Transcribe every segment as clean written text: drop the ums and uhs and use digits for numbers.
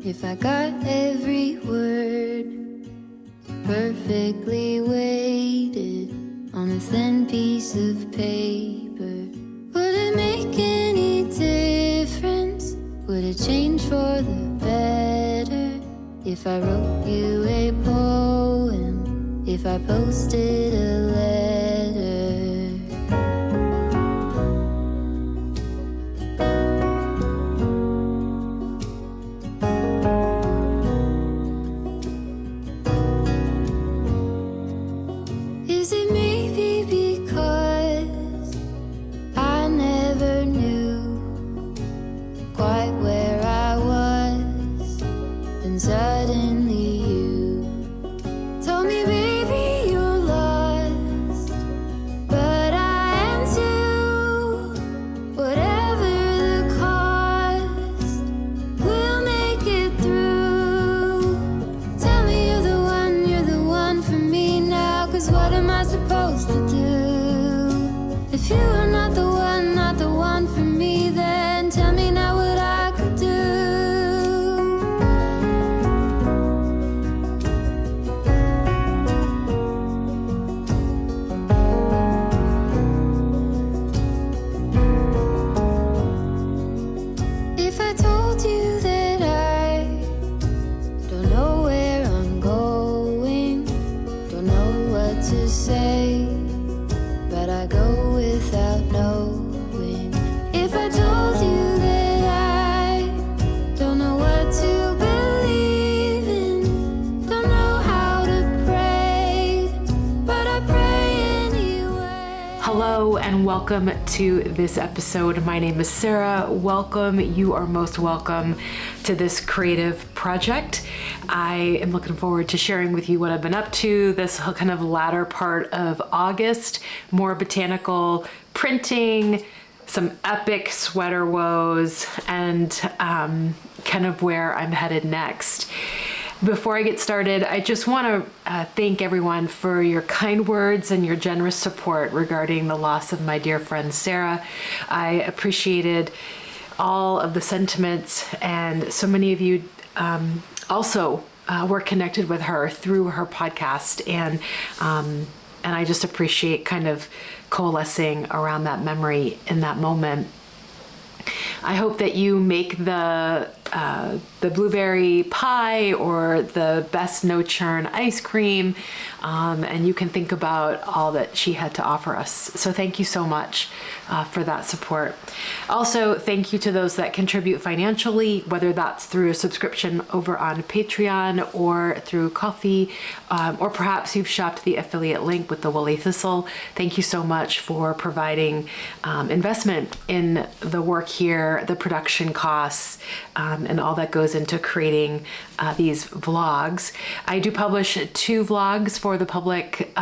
If I got every word perfectly weighted on a thin piece of paper, would it make any difference? Would it change for the better if I wrote you a poem, if I posted a letter? Is it maybe because I never knew quite where I was, and suddenly you told me, baby, you're lost, but I am too. Whatever the cost, we'll make it through. Tell me you're the one for me now, 'cause what am I supposed to do? If you are not the one for me, then tell me now what I could do. If I told you that I don't know where I'm going, don't know what to say, but I go without knowing. If I told you that I don't know what to believe in, don't know how to pray, but I pray anyway. Hello and welcome to this episode. My name is Sarah. Welcome. You are most welcome to this creative project. I am looking forward to sharing with you what I've been up to this kind of latter part of August. More botanical printing, some epic sweater woes, and kind of where I'm headed next. Before I get started, I just want to thank everyone for your kind words and your generous support regarding the loss of my dear friend Sarah. I appreciated all of the sentiments, and so many of you also were connected with her through her podcast, and I just appreciate kind of coalescing around that memory in that moment. I hope that you make the blueberry pie or the best no churn ice cream, and you can think about all that she had to offer us. So thank you so much for that support. Also, thank you to those that contribute financially, whether that's through a subscription over on Patreon or through Coffee, or perhaps you've shopped the affiliate link with the Woolly Thistle. Thank you so much for providing investment in the work here, the production costs, and all that goes into creating these vlogs. I do publish 2 vlogs for the public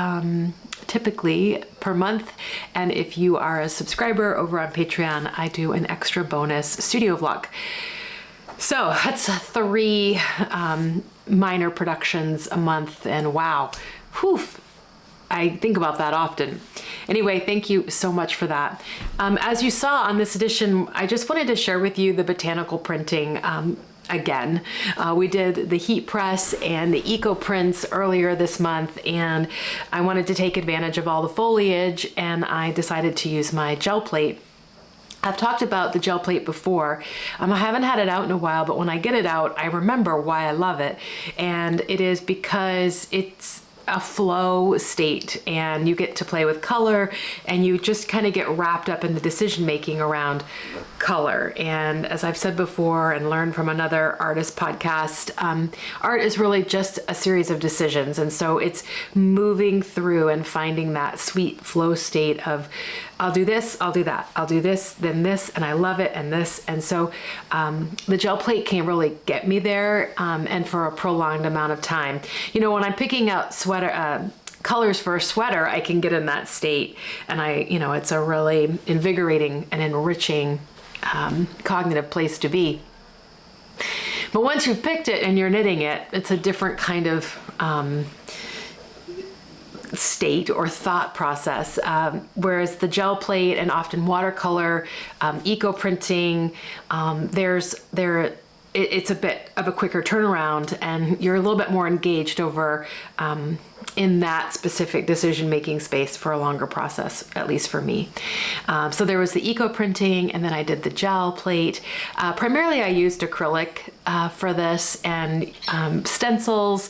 typically per month, and if you are a subscriber over on Patreon, I do an extra bonus studio vlog. So that's 3 minor productions a month, and wow, whew, I think about that often. Anyway, thank you so much for that. As you saw on this edition, I just wanted to share with you the botanical printing again. We did the heat press and the eco prints earlier this month, and I wanted to take advantage of all the foliage, and I decided to use my gel plate. I've talked about the gel plate before. I haven't had it out in a while, but when I get it out, I remember why I love it. And it is because it's a flow state, and you get to play with color, and you just kind of get wrapped up in the decision making around color. And as I've said before and learned from another artist podcast, art is really just a series of decisions. And so it's moving through and finding that sweet flow state of, I'll do this, I'll do that, I'll do this, then this, and I love it, and this. And so the gel plate can really get me there, and for a prolonged amount of time. You know, when I'm picking out colors for a sweater, I can get in that state, and it's a really invigorating and enriching cognitive place to be. But once you've picked it and you're knitting it, it's a different kind of state or thought process. Whereas the gel plate and often watercolor, eco printing, there it's a bit of a quicker turnaround, and you're a little bit more engaged over in that specific decision-making space for a longer process, at least for me. So there was the eco printing, and then I did the gel plate. Primarily I used acrylic for this, and stencils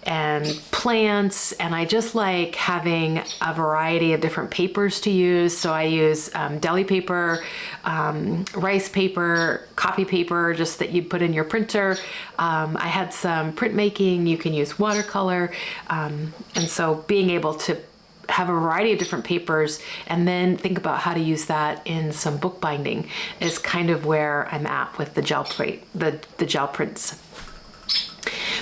and plants, and I just like having a variety of different papers to use. So I use deli paper, rice paper, copy paper, just that you put in your printer. I had some printmaking. You can use watercolor, and so being able to have a variety of different papers and then think about how to use that in some bookbinding is kind of where I'm at with the gel plate, the gel prints.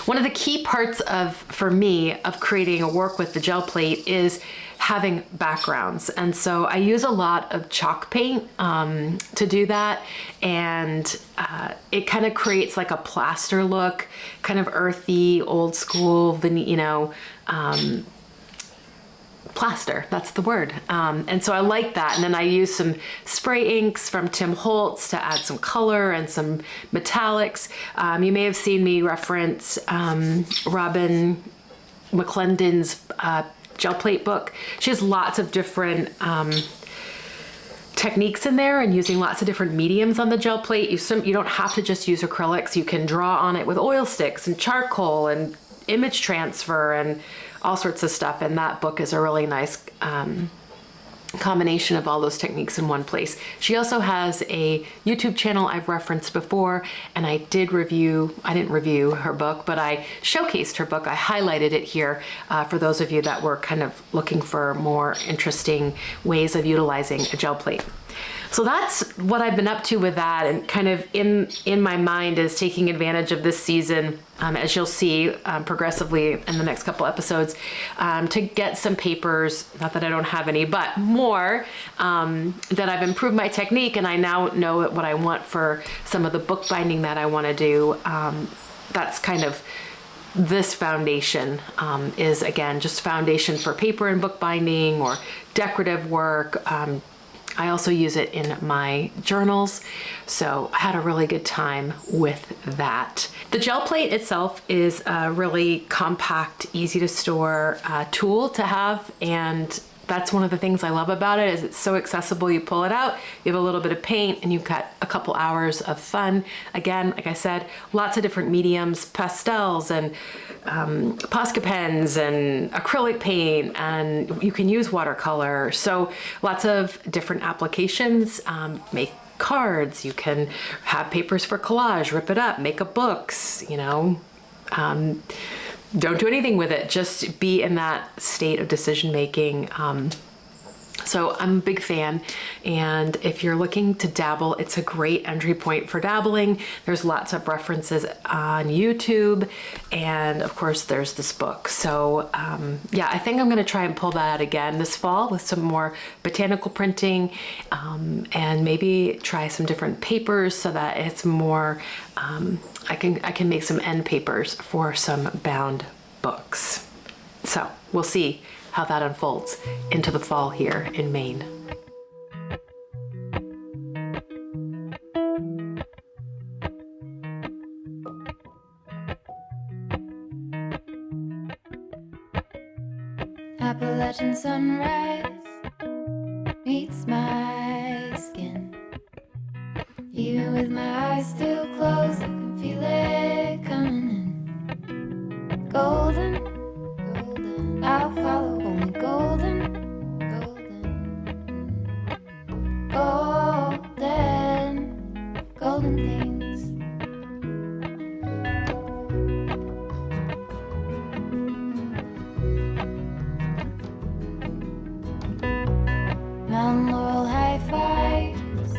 One of the key parts for me of creating a work with the gel plate is having backgrounds. And so I use a lot of chalk paint to do that. And it kind of creates like a plaster look, kind of earthy, old school, plaster, that's the word. And so I like that. And then I use some spray inks from Tim Holtz to add some color and some metallics. You may have seen me reference Robin McClendon's gel plate book. She has lots of different techniques in there and using lots of different mediums on the gel plate. You don't have to just use acrylics. You can draw on it with oil sticks and charcoal and image transfer and all sorts of stuff. And that book is a really nice combination of all those techniques in one place. She also has a YouTube channel I've referenced before, and I didn't review her book, but I showcased her book. I highlighted it here for those of you that were kind of looking for more interesting ways of utilizing a gel plate. So that's what I've been up to with that, and kind of in my mind is taking advantage of this season, as you'll see progressively in the next couple episodes, to get some papers, not that I don't have any, but more, that I've improved my technique, and I now know what I want for some of the bookbinding that I want to do. That's kind of this foundation is, again, just foundation for paper and bookbinding or decorative work. I also use it in my journals, so I had a really good time with that. The gel plate itself is a really compact, easy to store tool to have, and that's one of the things I love about it is it's so accessible. You pull it out, you have a little bit of paint, and you've got a couple hours of fun. Again, like I said, lots of different mediums, pastels and Posca pens and acrylic paint, and you can use watercolor. So lots of different applications. Make cards, you can have papers for collage, rip it up, make up books, don't do anything with it, just be in that state of decision making. So I'm a big fan, and if you're looking to dabble, it's a great entry point for dabbling. There's lots of references on YouTube, and of course there's this book. So yeah, I think I'm going to try and pull that out again this fall with some more botanical printing, and maybe try some different papers so that it's more, I can make some end papers for some bound books. So we'll see how that unfolds into the fall here in Maine. Appalachian sunrise meets my skin. Even with my eyes still closed, I can feel it coming in. Golden, golden, I'll follow only golden, golden, golden, golden things. Mountain laurel high fives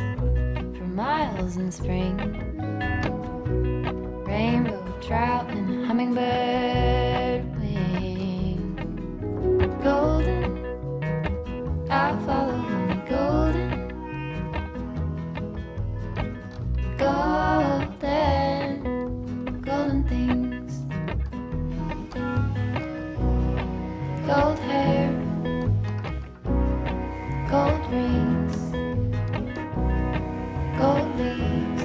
for miles in spring. Rainbow trout and hummingbird wing. Golden, I'll follow only golden, golden, golden things. Gold hair, gold rings, gold leaves,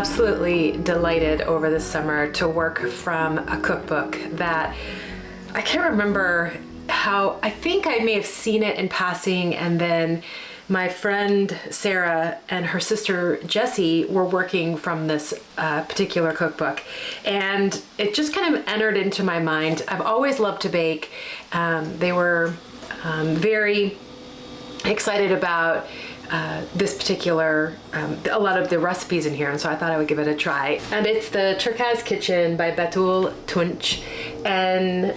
absolutely delighted over the summer to work from a cookbook that I can't remember how, I think I may have seen it in passing, and then my friend Sarah and her sister Jessie were working from this particular cookbook, and it just kind of entered into my mind. I've always loved to bake. They were very excited about this particular, a lot of the recipes in here, and so I thought I would give it a try. And it's the Turkuaz Kitchen by Betul Tunç, and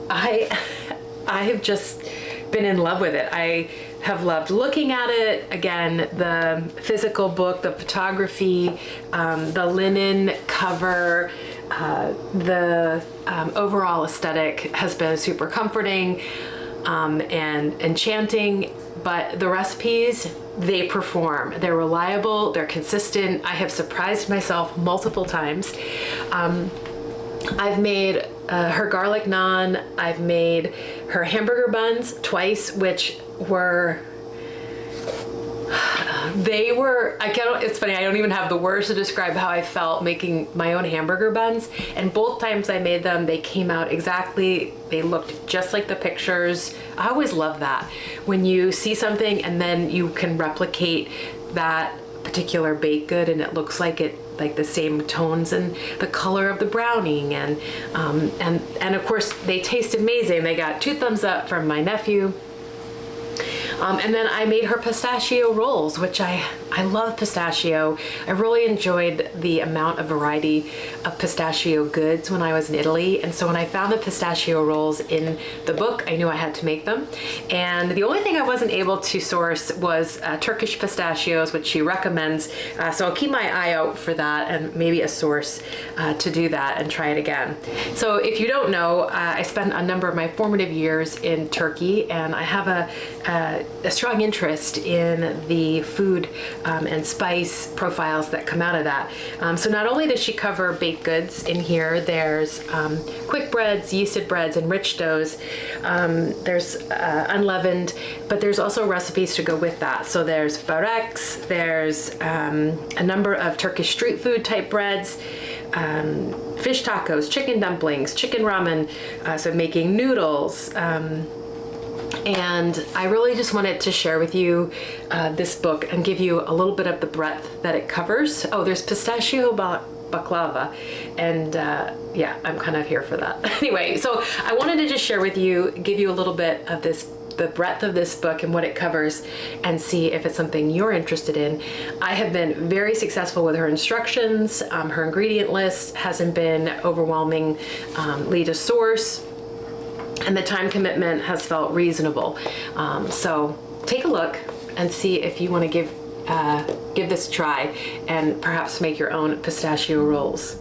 I have just been in love with it. I have loved looking at it. Again, the physical book, the photography, the linen cover, the overall aesthetic has been super comforting and enchanting. But the recipes, they perform. They're reliable, they're consistent. I have surprised myself multiple times. I've made her garlic naan. I've made her hamburger buns twice, which were, it's funny, I don't even have the words to describe how I felt making my own hamburger buns. And both times I made them, they came out exactly, they looked just like the pictures. I always love that. When you see something and then you can replicate that particular baked good and it looks like the same tones and the color of the browning, and of course they taste amazing. They got 2 thumbs up from my nephew. And then I made her pistachio rolls, which I love pistachio. I really enjoyed the amount of variety of pistachio goods when I was in Italy. And so when I found the pistachio rolls in the book, I knew I had to make them. And the only thing I wasn't able to source was Turkish pistachios, which she recommends. So I'll keep my eye out for that and maybe a source to do that and try it again. So if you don't know, I spent a number of my formative years in Turkey, and I have a strong interest in the food and spice profiles that come out of that. So not only does she cover baked goods in here, there's quick breads, yeasted breads, enriched doughs. There's unleavened, but there's also recipes to go with that. So there's bareks, there's a number of Turkish street food type breads, fish tacos, chicken dumplings, chicken ramen, so making noodles. And I really just wanted to share with you this book and give you a little bit of the breadth that it covers. Oh, there's pistachio baklava, and yeah, I'm kind of here for that. Anyway, so I wanted to just share with you, give you a little bit of the breadth of this book and what it covers, and see if it's something you're interested in. I have been very successful with her instructions. Her ingredient list hasn't been overwhelmingly to source, and the time commitment has felt reasonable. So take a look and see if you want to give this a try and perhaps make your own pistachio rolls.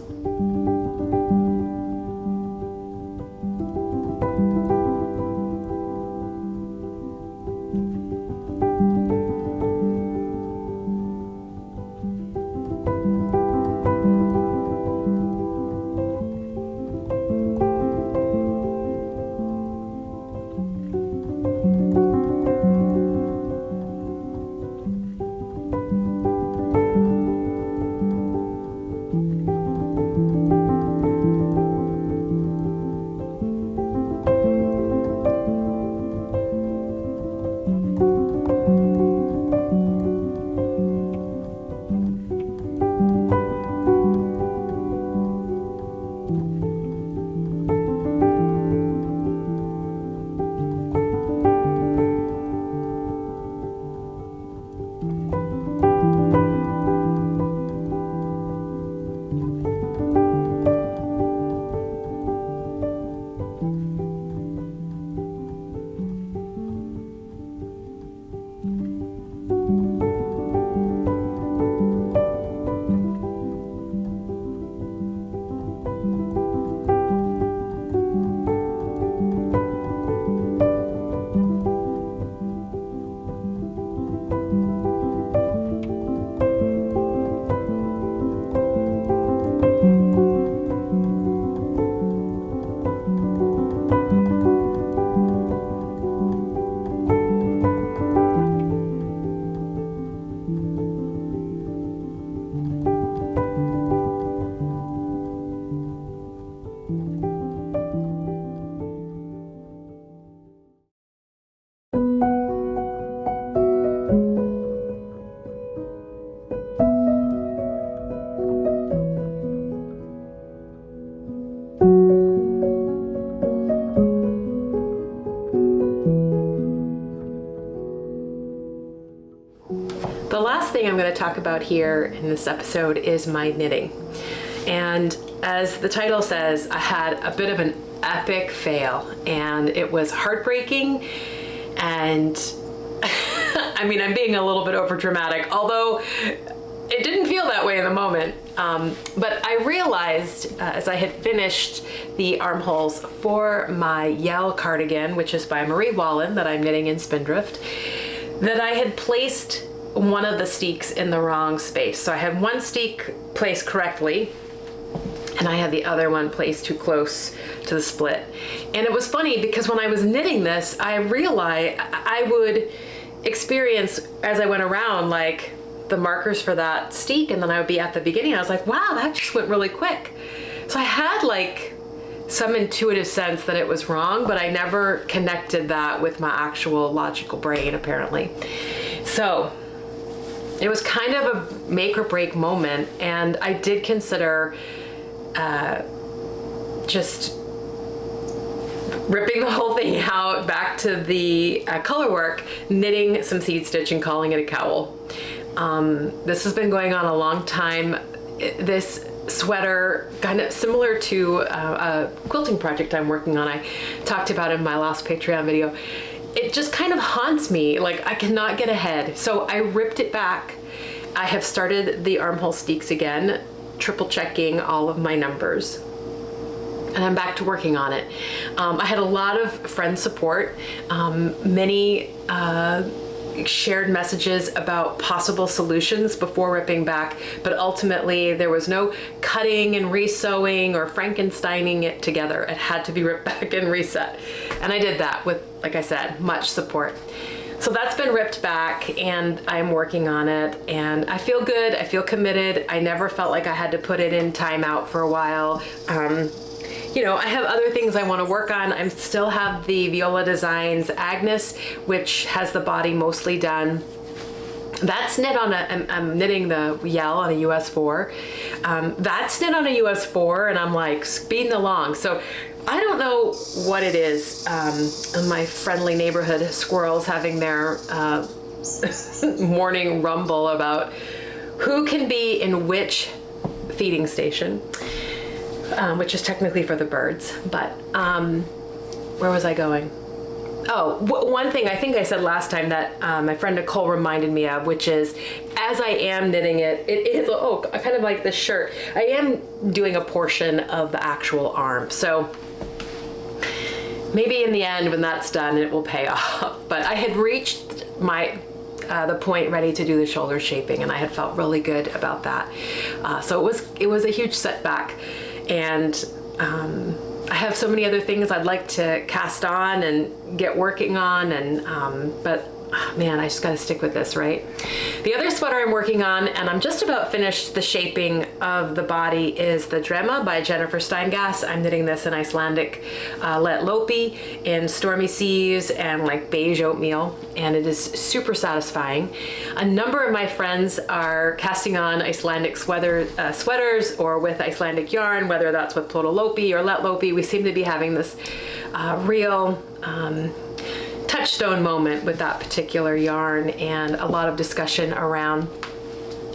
about here in this episode is my knitting. And as the title says, I had a bit of an epic fail, and it was heartbreaking. And I mean, I'm being a little bit over dramatic, although it didn't feel that way in the moment. But I realized as I had finished the armholes for my Yell cardigan, which is by Marie Wallen, that I'm knitting in Spindrift, that I had placed one of the steeks in the wrong space. So I had one steek placed correctly, and I had the other one placed too close to the split. And it was funny because when I was knitting this, I realized I would experience as I went around like the markers for that steek, and then I would be at the beginning. I was like, wow, that just went really quick. So I had like some intuitive sense that it was wrong, but I never connected that with my actual logical brain, apparently. So it was kind of a make or break moment, and I did consider just ripping the whole thing out, back to the color work, knitting some seed stitch and calling it a cowl. This has been going on a long time. This sweater, kind of similar to a quilting project I'm working on, I talked about in my last Patreon video. It just kind of haunts me, like I cannot get ahead. So I ripped it back. I have started the armhole steeks again, triple checking all of my numbers, and I'm back to working on it. I had a lot of friend support, many shared messages about possible solutions before ripping back, but ultimately there was no cutting and re-sewing or Frankensteining it together. It had to be ripped back and reset. And I did that with, like I said, much support. So that's been ripped back, and I'm working on it, and I feel good. I feel committed. I never felt like I had to put it in timeout for a while. You know, I have other things I want to work on. I still have the Viola Designs Agnes, which has the body mostly done. That's knit on I'm knitting the Yell on a US 4. That's knit on a US 4, and I'm like speeding along. So I don't know what it is. My friendly neighborhood squirrels having their morning rumble about who can be in which feeding station, which is technically for the birds. But where was I going? Oh, one thing I think I said last time that my friend Nicole reminded me of, which is as I am knitting it, it is, oh, kind of like this shirt, I am doing a portion of the actual arm. So maybe in the end when that's done, it will pay off. But I had reached my the point ready to do the shoulder shaping, and I had felt really good about that. So it was a huge setback. And I have so many other things I'd like to cast on and get working on, and but man, I just gotta stick with this, right? The other sweater I'm working on, and I'm just about finished the shaping of the body, is the Drema by Jennifer Steingass. I'm knitting this in Icelandic Let Lopi in stormy seas and like beige oatmeal, and it is super satisfying. A number of my friends are casting on Icelandic sweaters or with Icelandic yarn, whether that's with Plotalopi or Let Lopi. We seem to be having this real touchstone moment with that particular yarn, and a lot of discussion around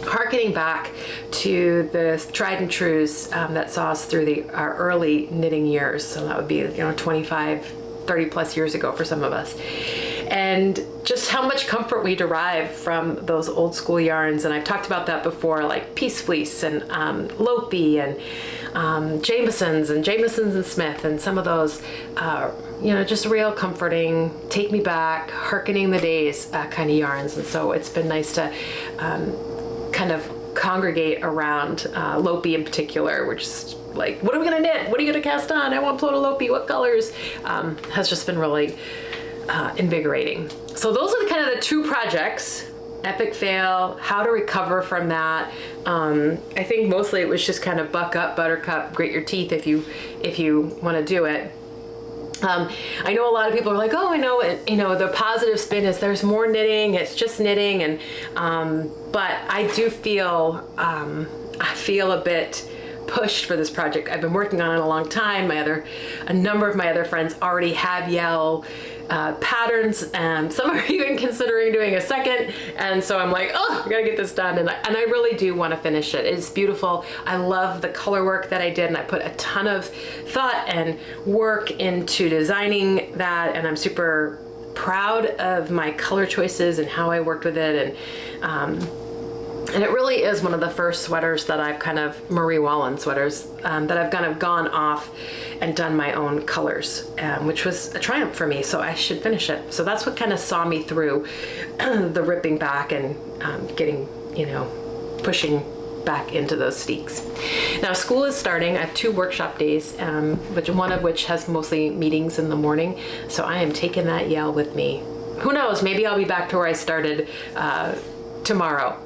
harkening back to the tried and trues that saw us through our early knitting years. So that would be, 25, 30 plus years ago for some of us. And just how much comfort we derive from those old school yarns. And I've talked about that before, like Peace Fleece and Lopi and Jameson's and Smith, and some of those, just real comforting, take me back, hearkening the days kind of yarns. And so it's been nice to kind of congregate around Lopi in particular. We're just like, what are we gonna knit? What are you gonna cast on? I want Plotalopi, what colors? Has just been really invigorating. So those are kind of the two projects. Epic fail, how to recover from that. I think mostly it was just kind of buck up, buttercup, grit your teeth if you want to do it. I know a lot of people are like, oh, I know it, the positive spin is there's more knitting, it's just knitting, and but I do feel a bit pushed for this project. I've been working on it a long time. A number of my other friends already have Yell patterns. Some are even considering doing a second. And so I'm like, oh, I gotta get this done. And I really do want to finish it. It's beautiful. I love the color work that I did, and I put a ton of thought and work into designing that. And I'm super proud of my color choices and how I worked with it. And it really is one of the first sweaters that I've kind of, Marie Wallen sweaters, that I've kind of gone off and done my own colors, which was a triumph for me. So I should finish it. So that's what kind of saw me through the ripping back and getting, pushing back into those steeks. Now school is starting. I have 2 workshop days, one of which has mostly meetings in the morning. So I am taking that Yale with me. Who knows? Maybe I'll be back to where I started tomorrow.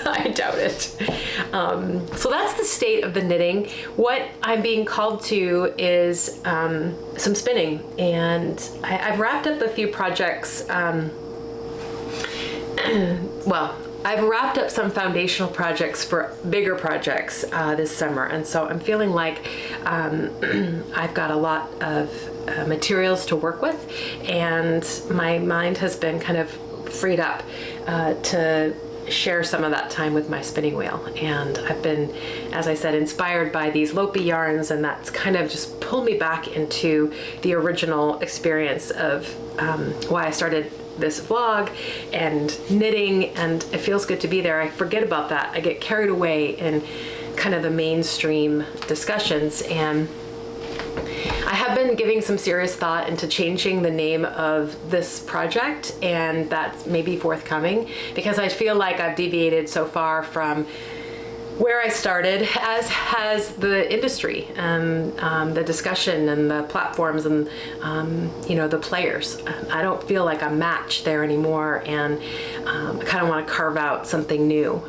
I doubt it. So that's the state of the knitting. What I'm being called to is some spinning, and I've wrapped up a few projects. I've wrapped up some foundational projects for bigger projects this summer, and so I'm feeling like I've got a lot of materials to work with, and my mind has been kind of freed up to share some of that time with my spinning wheel. And I've been, as I said, inspired by these Lopi yarns, and that's kind of just pulled me back into the original experience of why I started this vlog and knitting, and it feels good to be there. I forget about that. I get carried away in kind of the mainstream discussions, and I have been giving some serious thought into changing the name of this project, and that's maybe forthcoming, because I feel like I've deviated so far from where I started, as has the industry, the discussion and the platforms and the players. I don't feel like a match there anymore, and I kind of want to carve out something new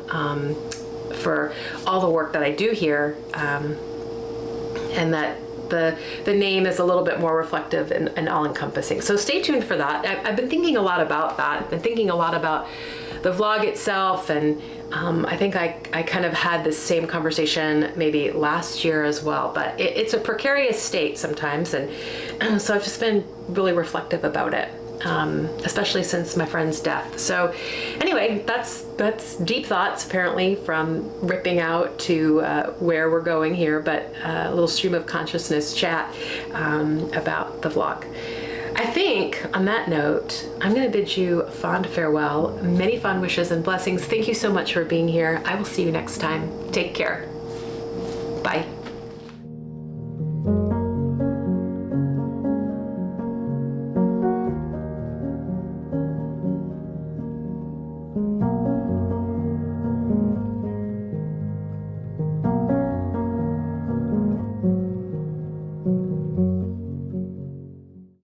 for all the work that I do here, and that the name is a little bit more reflective and all-encompassing. So stay tuned for that. I've been thinking a lot about that. I've been thinking a lot about the vlog itself, and I think I kind of had this same conversation maybe last year as well, but it's a precarious state sometimes, and so I've just been really reflective about it, especially since my friend's death. So anyway, that's deep thoughts apparently, from ripping out to where we're going here, but a little stream of consciousness chat about the vlog. I think on that note, I'm going to bid you a fond farewell. Many fond wishes and blessings. Thank you so much for being here. I will see you next time. Take care. Bye.